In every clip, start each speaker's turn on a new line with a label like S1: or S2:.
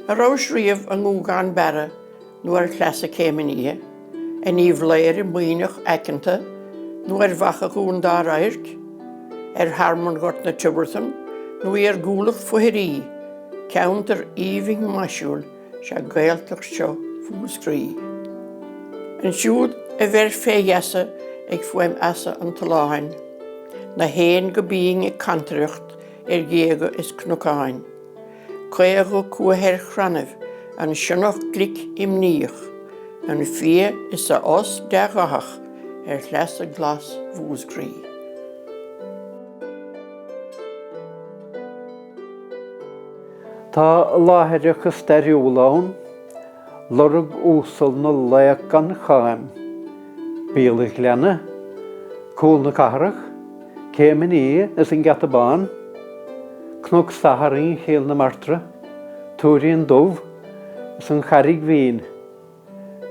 S1: A rós riamh an ngúgáin beire nuair chleasa céimhe a níomh léir muoineach aiceanta nuair bhacha gún dá airt, harmon gort na tubertham nuair gúlach fuhirí, ceantar íomhing maisiúl se Gaeltachta seo fúscrí. An siúd a bheir féheasa ag fuim asa an taláin, na héin go bíing ag cantaíocht géaga is cnocáin. Caoimhe cuathir chranamh an sionnach glic imníoch, an fia is a os de gachach leas a glas fúscrí.
S2: Tá láthaireachas Dreoilín, lorg úsal na léach gan chaim, Beidh Cuisle, cúl na cathrach, Caoimhe Uí is an gatabán, Cnug Saharín chéal na martra, Túirín dubh is an charig bhín,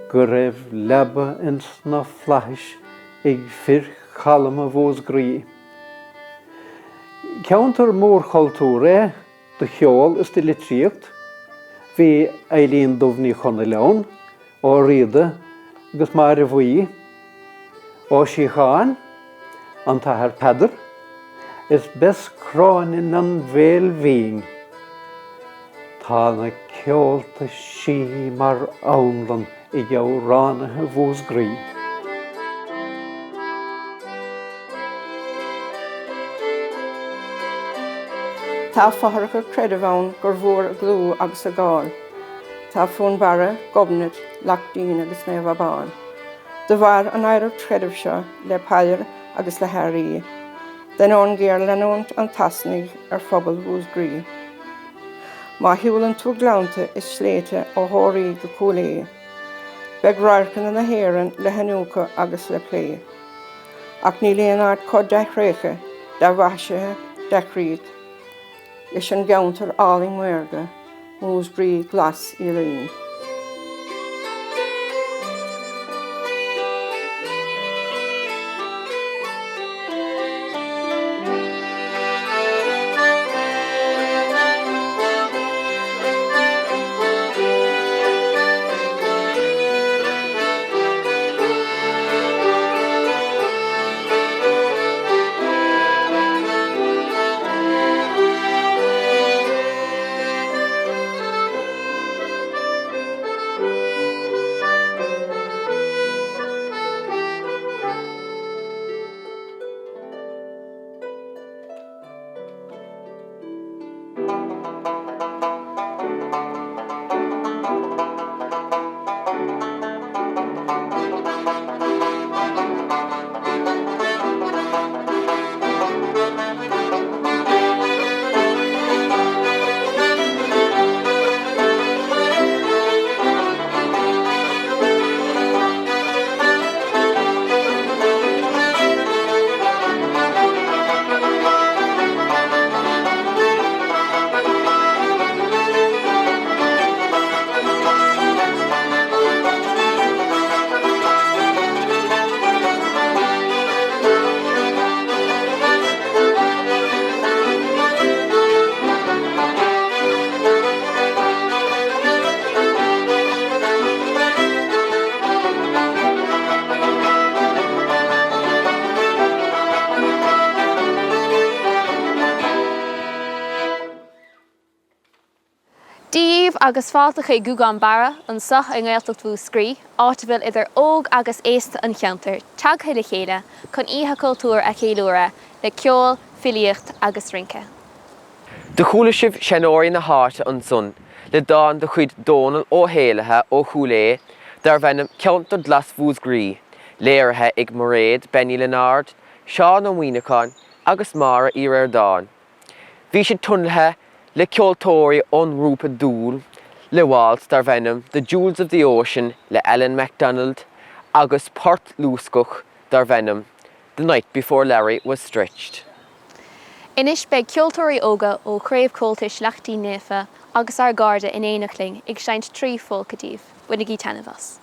S2: go raibh leba ins na flais ag fearr chalam a fúscrí. Ceantar mór Chultúir de cheol is de litríocht, hí Ealaín Ní Churraoin ó riada agus Máire Ní Churraoin an tathair pedar, is bes cráin an bhéal bhíing. Tá na ceolta sí mar aonlan I gceall ránathe fúscrí.
S3: Tá fáthracha creideamh gur mhór a glú agus a gáil. Tá fún bara, gobnid, lachdaín agus néamhabáin. De bhar an éireacht creideamh seo le paillir agus le hairí. Den ón géar lenúint an tasnaigh phobal fúscrí. Má hiúlann tú glánta is sléite ó thóirí go cúlaí. Beidh ráirceanna na hÉireann le hanúcha agus le plé. Ach ní léonard cod deithrécha, de bhaisithe, de chríd. Leis an gceantar Ealaín Muirge, fúscrí glas Éalaín.
S4: agus fáilteach é gúgan bara an soch an Gaeltacht fúscrí, áitimil idir óg agus éasta an cheantar, teag chuile chéile, chun oíche cultúr a cheiliúradh le ceol, filíocht agus rince.
S5: De chúla sibh seanóirí na háite an son, le dáin de chuid dónal ó héalathe ó chúlé, dar bhenim ceantar glas fúscrí, léirithe ag moréad Benny Leonard, Seán an Mhuinecáin agus Máire Ní Churraoin. Bhí siad tunlathe le ceoltóirí ón rúpa dúil, le bháils dar bhenim The Jewels of the Ocean le Ellen MacDonald agus Port Lúscach dar bhenim The Night Before Larry Was Stretched.
S4: Inis beidh ceoltóirí óga ó chraobhchomhaltais leachtaí néfa agus ar garda in éanachling ag seint trí fólcatíh, winnig í tanamhas.